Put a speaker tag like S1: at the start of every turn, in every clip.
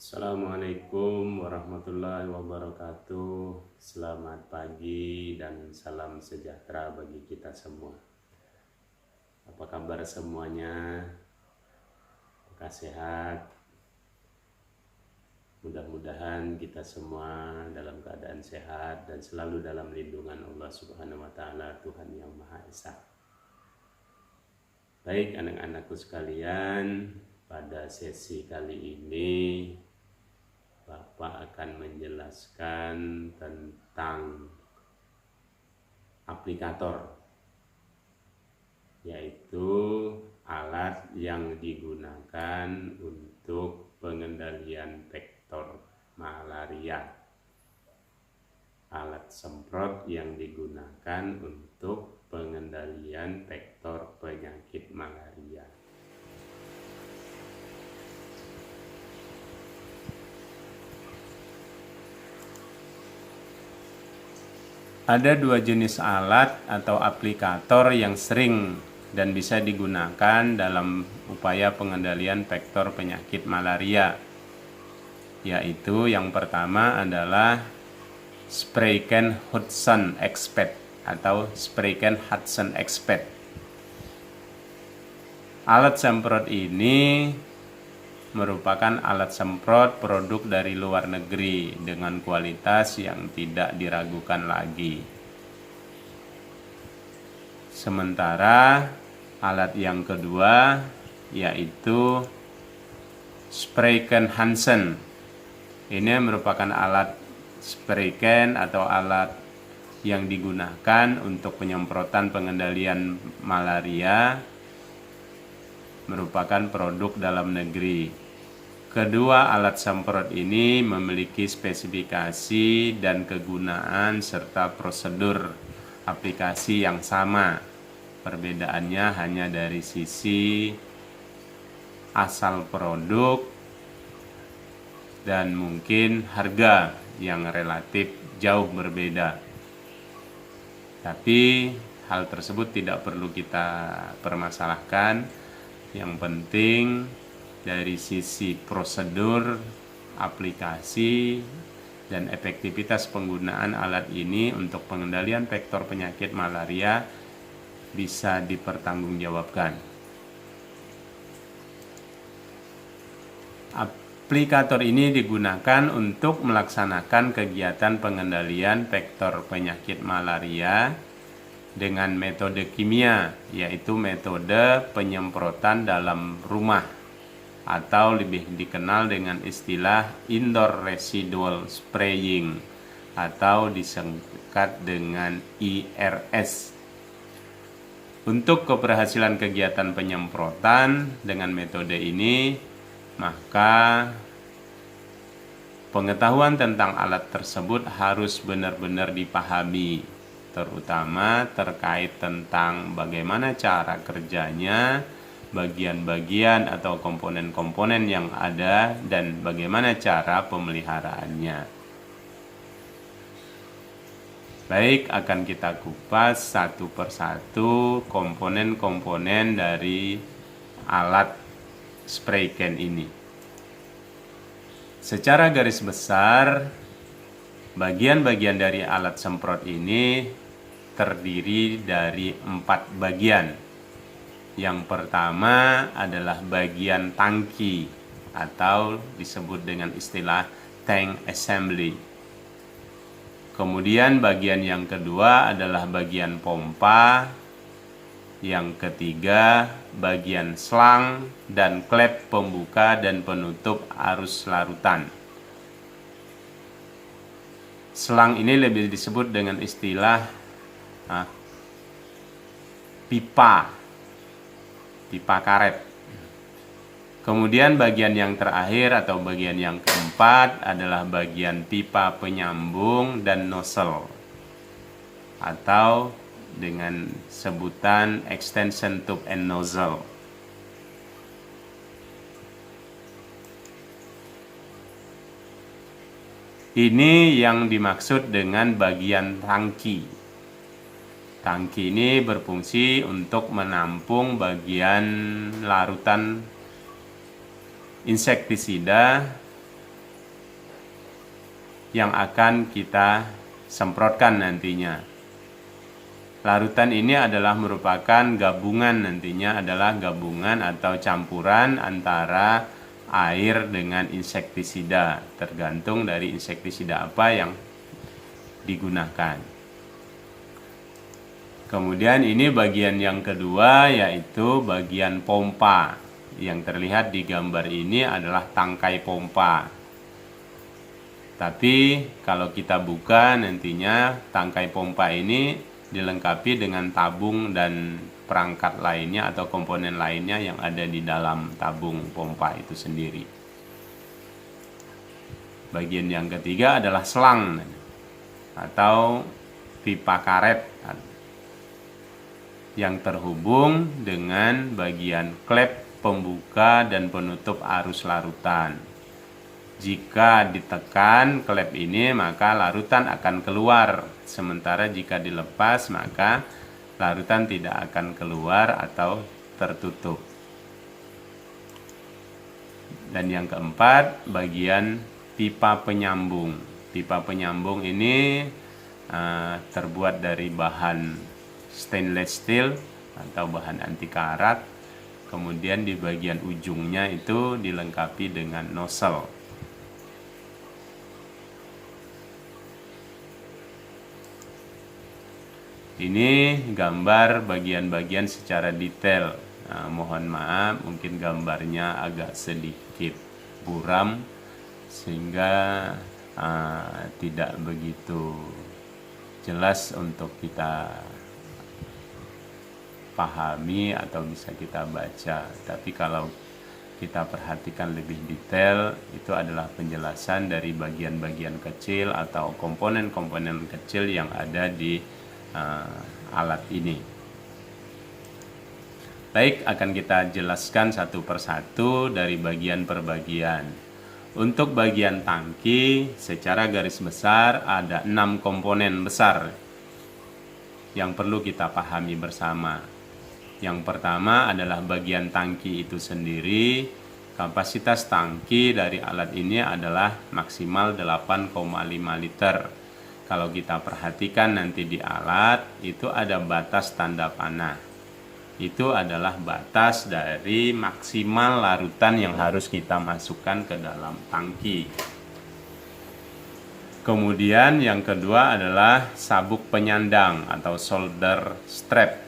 S1: Assalamualaikum warahmatullahi wabarakatuh. Selamat pagi dan salam sejahtera bagi kita semua. Apa kabar semuanya? Apakah sehat? Mudah-mudahan kita semua dalam keadaan sehat dan selalu dalam lindungan Allah Subhanahu wa taala, Tuhan yang Maha Esa. Baik anak-anakku sekalian, pada sesi kali ini Bapak akan menjelaskan tentang aplikator, yaitu alat yang digunakan untuk pengendalian vektor malaria. Alat semprot yang digunakan untuk pengendalian vektor penyakit malaria. Ada dua jenis alat atau aplikator yang sering dan bisa digunakan dalam upaya pengendalian vektor penyakit malaria, yaitu yang pertama adalah Spraycan Hudson Expert atau Spraycan Hudson Expert. Alat semprot ini merupakan alat semprot produk dari luar negeri dengan kualitas yang tidak diragukan lagi. Sementara alat yang kedua yaitu Spraycan Hansen. Ini merupakan alat Spraycan atau alat yang digunakan untuk penyemprotan pengendalian malaria, merupakan produk dalam negeri. Kedua alat semprot ini memiliki spesifikasi dan kegunaan serta prosedur aplikasi yang sama. Perbedaannya hanya dari sisi asal produk dan mungkin harga yang relatif jauh berbeda. Tapi hal tersebut tidak perlu kita permasalahkan. Yang penting dari sisi prosedur, aplikasi, dan efektivitas penggunaan alat ini untuk pengendalian vektor penyakit malaria bisa dipertanggungjawabkan. Aplikator ini digunakan untuk melaksanakan kegiatan pengendalian vektor penyakit malaria dengan metode kimia, yaitu metode penyemprotan dalam rumah atau lebih dikenal dengan istilah indoor residual spraying atau disingkat dengan IRS. Untuk keberhasilan kegiatan penyemprotan dengan metode ini, maka pengetahuan tentang alat tersebut harus benar-benar dipahami, terutama terkait tentang bagaimana cara kerjanya, bagian-bagian atau komponen-komponen yang ada, dan bagaimana cara pemeliharaannya. Baik, akan kita kupas satu persatu komponen-komponen dari alat Spraycan ini. Secara garis besar, bagian-bagian dari alat semprot ini terdiri dari 4 bagian. Yang pertama adalah bagian tangki atau disebut dengan istilah tank assembly. Kemudian bagian yang kedua adalah bagian pompa. Yang ketiga bagian selang dan klep pembuka dan penutup arus larutan. Selang ini lebih disebut dengan istilah pipa karet. Kemudian bagian yang terakhir atau bagian yang keempat adalah bagian pipa penyambung dan nozzle atau dengan sebutan extension tube and nozzle. Ini yang dimaksud dengan bagian tangki. Tangki ini berfungsi untuk menampung bagian larutan insektisida yang akan kita semprotkan nantinya. Larutan ini adalah merupakan gabungan, nantinya adalah gabungan atau campuran antara air dengan insektisida, tergantung dari insektisida apa yang digunakan. Kemudian ini bagian yang kedua, yaitu bagian pompa. Yang terlihat di gambar ini adalah tangkai pompa. Tapi kalau kita buka nantinya, tangkai pompa ini dilengkapi dengan tabung dan perangkat lainnya atau komponen lainnya yang ada di dalam tabung pompa itu sendiri. Bagian yang ketiga adalah selang atau pipa karet yang terhubung dengan bagian klep pembuka dan penutup arus larutan. Jika ditekan klep ini, maka larutan akan keluar. Sementara jika dilepas, maka larutan tidak akan keluar atau tertutup. Dan yang keempat, bagian pipa penyambung. Pipa penyambung ini terbuat dari bahan stainless steel atau bahan anti karat. Kemudian di bagian ujungnya itu dilengkapi dengan nozzle. Ini gambar bagian-bagian secara detail. Mohon maaf, mungkin gambarnya agak sedikit buram sehingga tidak begitu jelas untuk kita pahami atau bisa kita baca. Tapi kalau kita perhatikan lebih detail, itu adalah penjelasan dari bagian-bagian kecil atau komponen-komponen kecil yang ada di alat ini. Baik, akan kita jelaskan satu persatu dari bagian per bagian. Untuk bagian tangki, secara garis besar ada 6 komponen besar yang perlu kita pahami bersama. Yang pertama adalah bagian tangki itu sendiri. Kapasitas tangki dari alat ini adalah maksimal 8,5 liter. Kalau kita perhatikan nanti di alat, itu ada batas tanda panah. Itu adalah batas dari maksimal larutan yang harus kita masukkan ke dalam tangki. Kemudian yang kedua adalah sabuk penyandang atau solder strap.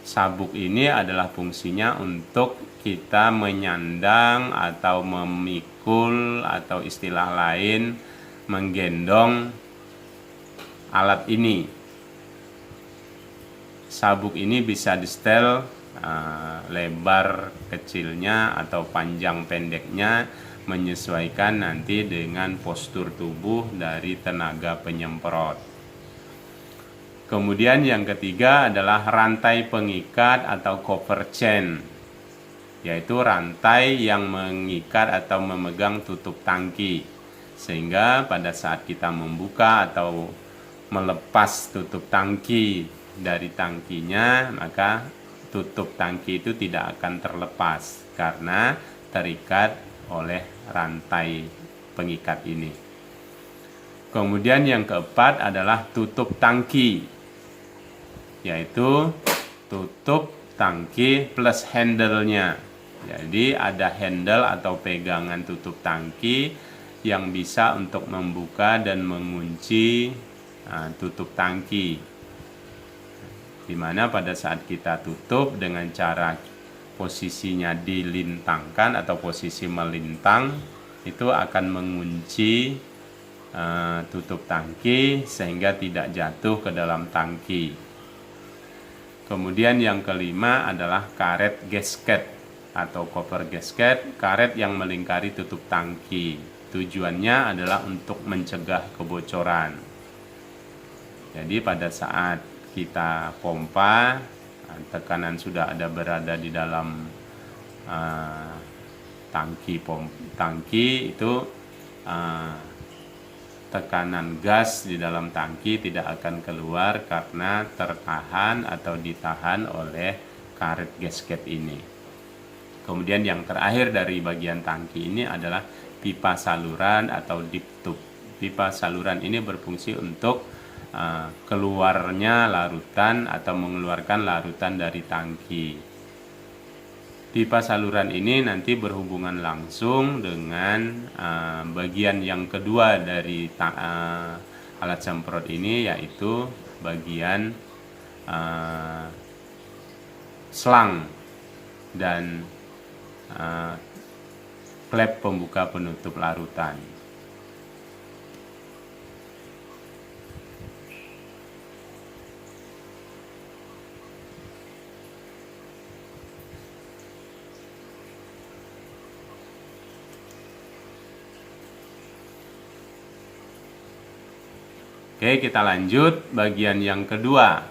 S1: Sabuk ini adalah fungsinya untuk kita menyandang atau memikul atau istilah lain menggendong alat ini. Sabuk ini bisa di-setel lebar kecilnya atau panjang pendeknya menyesuaikan nanti dengan postur tubuh dari tenaga penyemprot. Kemudian yang ketiga adalah rantai pengikat atau cover chain, yaitu rantai yang mengikat atau memegang tutup tangki. Sehingga pada saat kita membuka atau melepas tutup tangki dari tangkinya, maka tutup tangki itu tidak akan terlepas karena terikat oleh rantai pengikat ini. Kemudian yang keempat adalah tutup tangki, yaitu tutup tangki plus handle-nya. Jadi ada handle atau pegangan tutup tangki yang bisa untuk membuka dan mengunci tutup tangki, dimana pada saat kita tutup dengan cara posisinya dilintangkan atau posisi melintang, itu akan mengunci tutup tangki sehingga tidak jatuh ke dalam tangki. Kemudian yang kelima adalah karet gasket atau cover gasket, karet yang melingkari tutup tangki. Tujuannya adalah untuk mencegah kebocoran. Jadi pada saat kita pompa, tekanan sudah ada berada di dalam tangki itu tekanan gas di dalam tangki tidak akan keluar karena tertahan atau ditahan oleh karet gasket ini. Kemudian yang terakhir dari bagian tangki ini adalah pipa saluran atau deep tube. Pipa saluran ini berfungsi untuk keluarnya larutan atau mengeluarkan larutan dari tangki. Pipa saluran ini nanti berhubungan langsung dengan bagian yang kedua dari alat semprot ini, yaitu bagian selang dan klep pembuka penutup larutan. Oke, kita lanjut bagian yang kedua.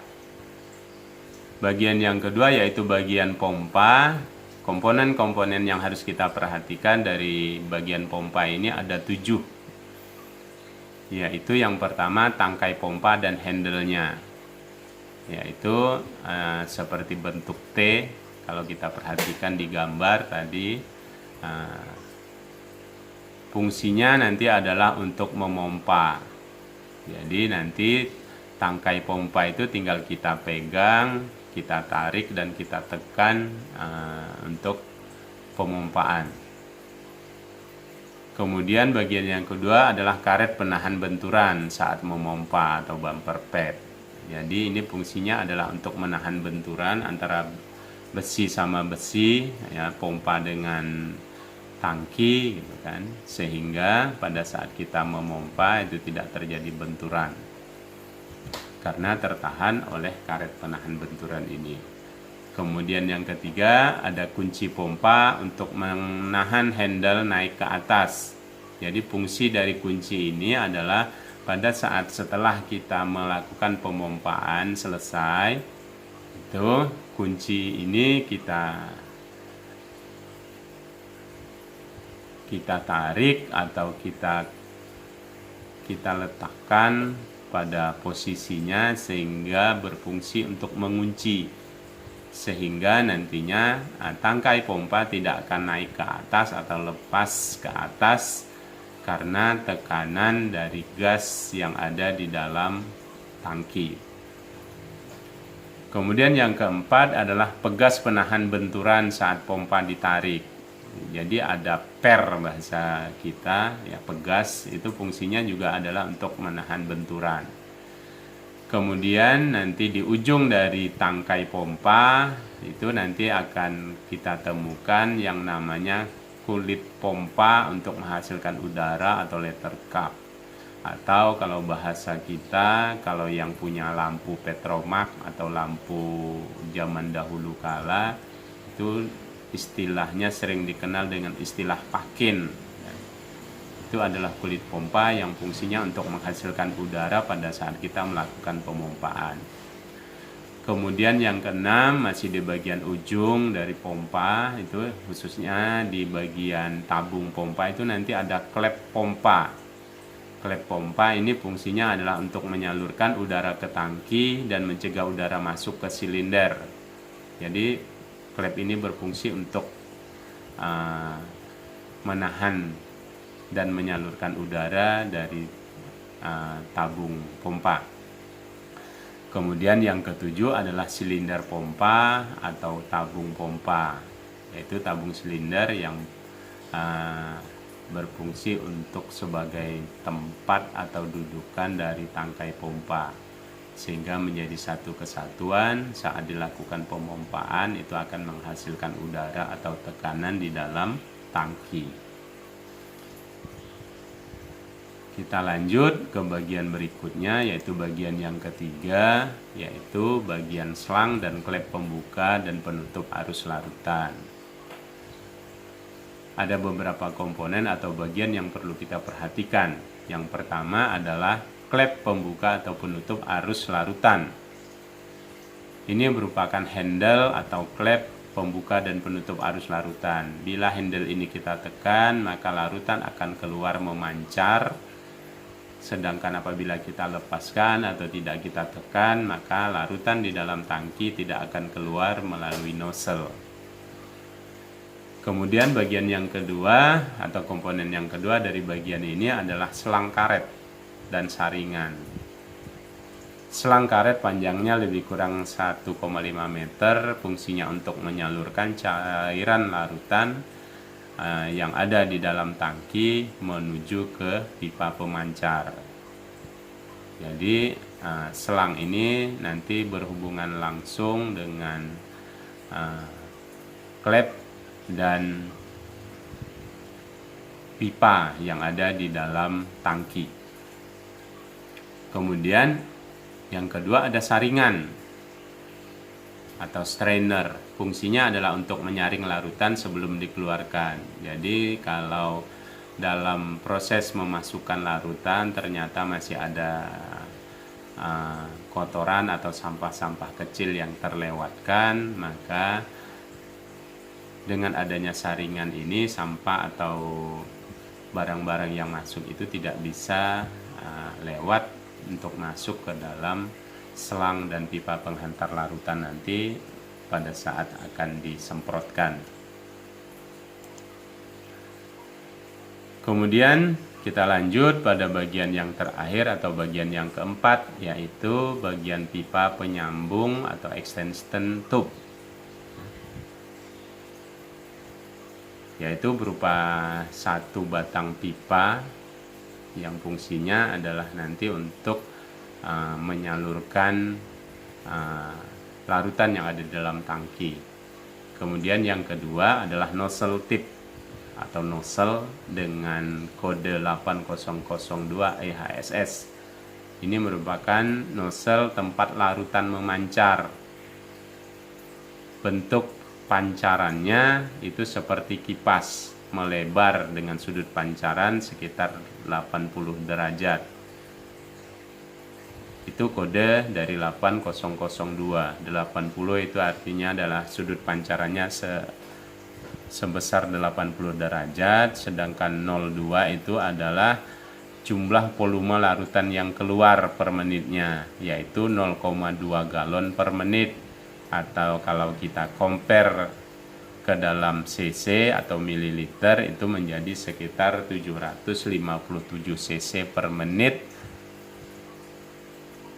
S1: Bagian yang kedua yaitu bagian pompa. Komponen-komponen yang harus kita perhatikan dari bagian pompa ini ada 7. Yaitu yang pertama tangkai pompa dan handle-nya. Yaitu seperti bentuk T. Kalau kita perhatikan di gambar tadi, fungsinya nanti adalah untuk memompa. Jadi nanti tangkai pompa itu tinggal kita pegang, kita tarik dan kita tekan untuk pemompaan. Kemudian bagian yang kedua adalah karet penahan benturan saat memompa atau bumper pad. Jadi ini fungsinya adalah untuk menahan benturan antara besi sama besi, ya, pompa dengan tangki gitu kan, sehingga pada saat kita memompa itu tidak terjadi benturan karena tertahan oleh karet penahan benturan ini. Kemudian yang ketiga ada kunci pompa untuk menahan handle naik ke atas. Jadi fungsi dari kunci ini adalah pada saat setelah kita melakukan pemompaan selesai, itu kunci ini kita tarik atau kita letakkan pada posisinya sehingga berfungsi untuk mengunci, sehingga nantinya tangkai pompa tidak akan naik ke atas atau lepas ke atas karena tekanan dari gas yang ada di dalam tangki. Kemudian yang keempat adalah pegas penahan benturan saat pompa ditarik. Jadi ada per bahasa kita, ya, pegas itu fungsinya juga adalah untuk menahan benturan. Kemudian nanti di ujung dari tangkai pompa itu nanti akan kita temukan yang namanya kulit pompa untuk menghasilkan udara atau letter cup. Atau kalau bahasa kita, kalau yang punya lampu petromak atau lampu zaman dahulu kala, itu istilahnya sering dikenal dengan istilah pakin. Itu adalah kulit pompa yang fungsinya untuk menghasilkan udara pada saat kita melakukan pemompaan. Kemudian yang keenam masih di bagian ujung dari pompa, itu khususnya di bagian tabung pompa itu nanti ada klep pompa. Klep pompa ini fungsinya adalah untuk menyalurkan udara ke tangki dan mencegah udara masuk ke silinder. Jadi klep ini berfungsi untuk menahan dan menyalurkan udara dari tabung pompa. Kemudian yang ketujuh adalah silinder pompa atau tabung pompa, yaitu tabung silinder yang berfungsi untuk sebagai tempat atau dudukan dari tangkai pompa, sehingga menjadi satu kesatuan. Saat dilakukan pemompaan itu akan menghasilkan udara atau tekanan di dalam tangki. Kita lanjut ke bagian berikutnya, yaitu bagian yang ketiga, yaitu bagian selang dan klep pembuka dan penutup arus larutan. Ada beberapa komponen atau bagian yang perlu kita perhatikan. Yang pertama adalah klep pembuka atau penutup arus larutan. Ini merupakan handle atau klep pembuka dan penutup arus larutan. Bila handle ini kita tekan, maka larutan akan keluar memancar. Sedangkan apabila kita lepaskan atau tidak kita tekan, maka larutan di dalam tangki tidak akan keluar melalui nozzle. Kemudian bagian yang kedua atau komponen yang kedua dari bagian ini adalah selang karet dan saringan. Selang karet panjangnya lebih kurang 1,5 meter, fungsinya untuk menyalurkan cairan larutan yang ada di dalam tangki menuju ke pipa pemancar. Jadi selang ini nanti berhubungan langsung dengan klep dan pipa yang ada di dalam tangki. Kemudian yang kedua ada saringan atau strainer. Fungsinya adalah untuk menyaring larutan sebelum dikeluarkan. Jadi kalau dalam proses memasukkan larutan ternyata masih ada kotoran atau sampah-sampah kecil yang terlewatkan, maka dengan adanya saringan ini sampah atau barang-barang yang masuk itu tidak bisa lewat untuk masuk ke dalam selang dan pipa penghantar larutan nanti pada saat akan disemprotkan. Kemudian kita lanjut pada bagian yang terakhir atau bagian yang keempat, yaitu bagian pipa penyambung atau extension tube, yaitu berupa satu batang pipa yang fungsinya adalah nanti untuk menyalurkan larutan yang ada di dalam tangki. Kemudian yang kedua adalah nozzle tip atau nozzle dengan kode 8002 EHSS. Ini merupakan nozzle tempat larutan memancar. Bentuk pancarannya itu seperti kipas, melebar dengan sudut pancaran sekitar 80 derajat. Itu kode dari 8002. 80 itu artinya adalah sudut pancarannya sebesar 80 derajat, sedangkan 02 itu adalah jumlah volume larutan yang keluar per menitnya, yaitu 0,2 galon per menit. Atau kalau kita compare ke dalam cc atau mililiter itu menjadi sekitar 757 cc per menit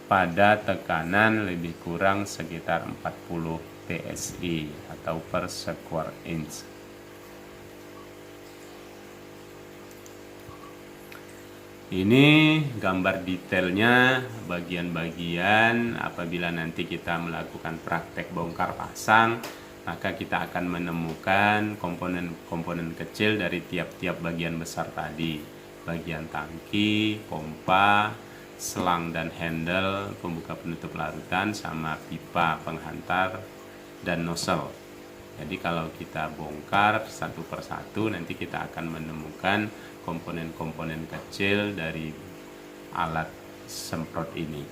S1: pada tekanan lebih kurang sekitar 40 psi atau per square inch. Ini gambar detailnya bagian-bagian apabila nanti kita melakukan praktek bongkar pasang, maka kita akan menemukan komponen-komponen kecil dari tiap-tiap bagian besar tadi. Bagian tangki, pompa, selang dan handle, pembuka penutup larutan, sama pipa penghantar dan nozzle. Jadi kalau kita bongkar satu persatu nanti kita akan menemukan komponen-komponen kecil dari alat semprot ini.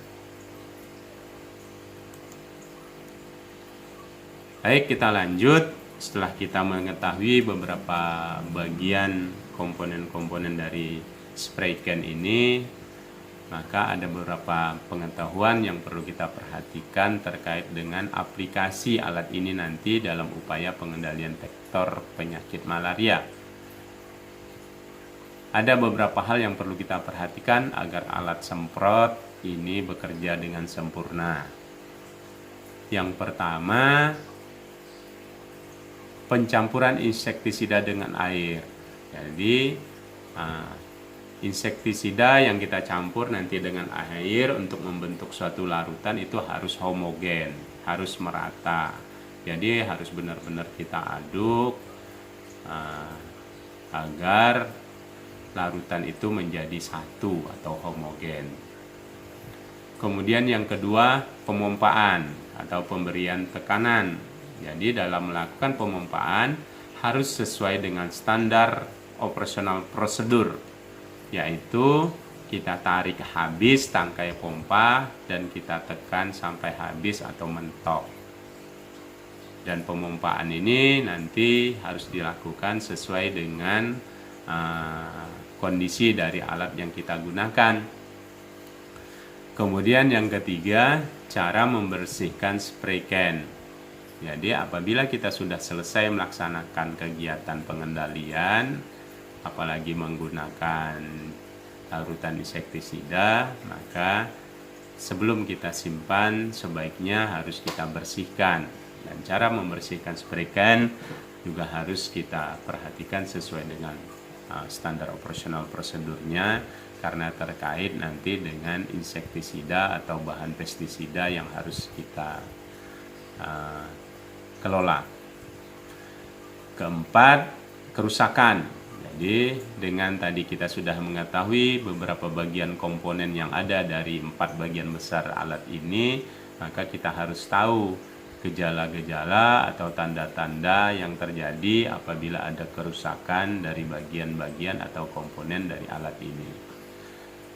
S1: Baik, kita lanjut. Setelah kita mengetahui beberapa bagian komponen-komponen dari spray can ini, maka ada beberapa pengetahuan yang perlu kita perhatikan terkait dengan aplikasi alat ini nanti dalam upaya pengendalian vektor penyakit malaria. Ada beberapa hal yang perlu kita perhatikan agar alat semprot ini bekerja dengan sempurna. Yang pertama, pencampuran insektisida dengan air. Jadi insektisida yang kita campur nanti dengan air untuk membentuk suatu larutan itu harus homogen, harus merata. Jadi harus benar-benar kita aduk agar larutan itu menjadi satu atau homogen. Kemudian yang kedua, pemompaan atau pemberian tekanan. Jadi dalam melakukan pemompaan harus sesuai dengan standar operasional prosedur, yaitu kita tarik habis tangkai pompa dan kita tekan sampai habis atau mentok. Dan pemompaan ini nanti harus dilakukan sesuai dengan kondisi dari alat yang kita gunakan. Kemudian yang ketiga, cara membersihkan spray can. Jadi apabila kita sudah selesai melaksanakan kegiatan pengendalian, apalagi menggunakan larutan insektisida, maka sebelum kita simpan sebaiknya harus kita bersihkan. Dan cara membersihkan spray can juga harus kita perhatikan sesuai dengan standar operasional prosedurnya, karena terkait nanti dengan insektisida atau bahan pestisida yang harus kita kelola. Keempat, kerusakan. Jadi dengan tadi kita sudah mengetahui beberapa bagian komponen yang ada dari 4 bagian besar alat ini, maka kita harus tahu gejala-gejala atau tanda-tanda yang terjadi apabila ada kerusakan dari bagian-bagian atau komponen dari alat ini.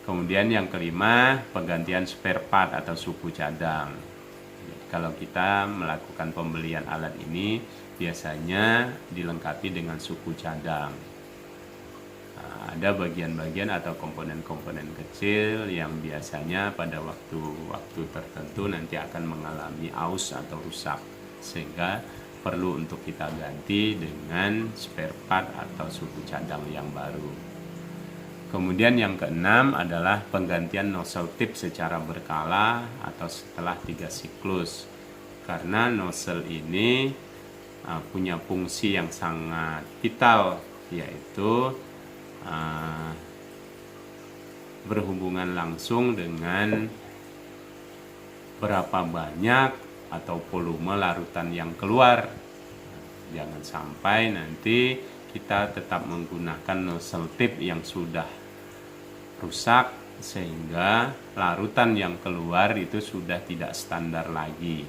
S1: Kemudian yang kelima, penggantian spare part atau suku cadang. Jadi, kalau kita melakukan pembelian alat ini biasanya dilengkapi dengan suku cadang. Ada bagian-bagian atau komponen-komponen kecil yang biasanya pada waktu tertentu nanti akan mengalami aus atau rusak, sehingga perlu untuk kita ganti dengan spare part atau suku cadang yang baru. Kemudian yang keenam adalah penggantian nozzle tip secara berkala atau setelah 3 siklus. Karena nozzle ini punya fungsi yang sangat vital, yaitu berhubungan langsung dengan berapa banyak atau volume larutan yang keluar. Jangan sampai nanti kita tetap menggunakan nozzle tip yang sudah rusak sehingga larutan yang keluar itu sudah tidak standar lagi.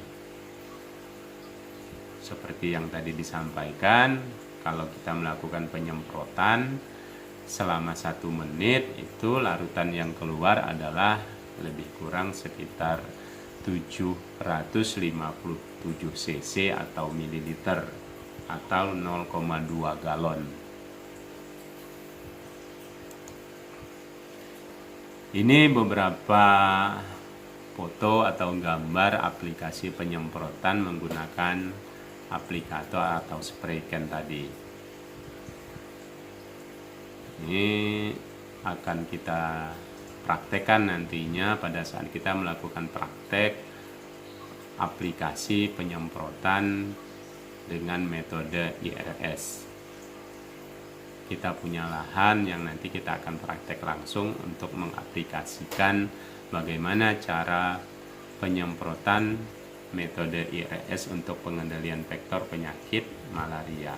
S1: Seperti yang tadi disampaikan, kalau kita melakukan penyemprotan selama 1 menit itu larutan yang keluar adalah lebih kurang sekitar 757 cc atau mililiter atau 0,2 galon. Ini beberapa foto atau gambar aplikasi penyemprotan menggunakan aplikator atau spray can tadi. Ini akan kita praktekkan nantinya pada saat kita melakukan praktek aplikasi penyemprotan dengan metode IRS. Kita punya lahan yang nanti kita akan praktek langsung untuk mengaplikasikan bagaimana cara penyemprotan metode IRS untuk pengendalian vektor penyakit malaria.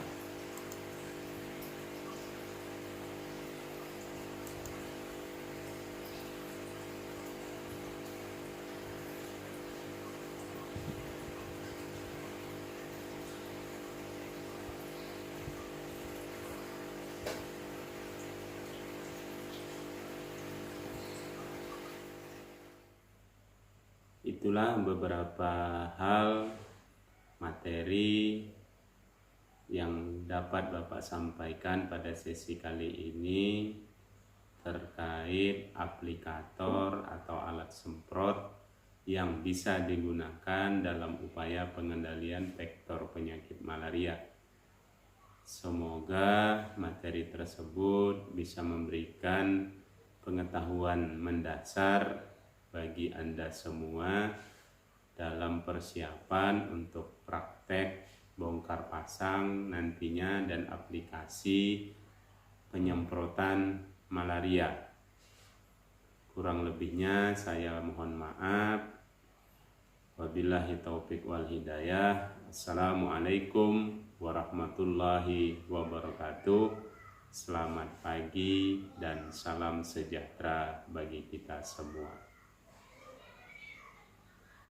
S1: Itulah beberapa hal materi yang dapat Bapak sampaikan pada sesi kali ini terkait aplikator atau alat semprot yang bisa digunakan dalam upaya pengendalian vektor penyakit malaria. Semoga materi tersebut bisa memberikan pengetahuan mendasar bagi Anda semua dalam persiapan untuk praktek bongkar pasang nantinya dan aplikasi penyemprotan malaria. Kurang lebihnya saya mohon maaf. Wabillahi taufik wal hidayah. Assalamualaikum warahmatullahi wabarakatuh. Selamat pagi dan salam sejahtera bagi kita semua.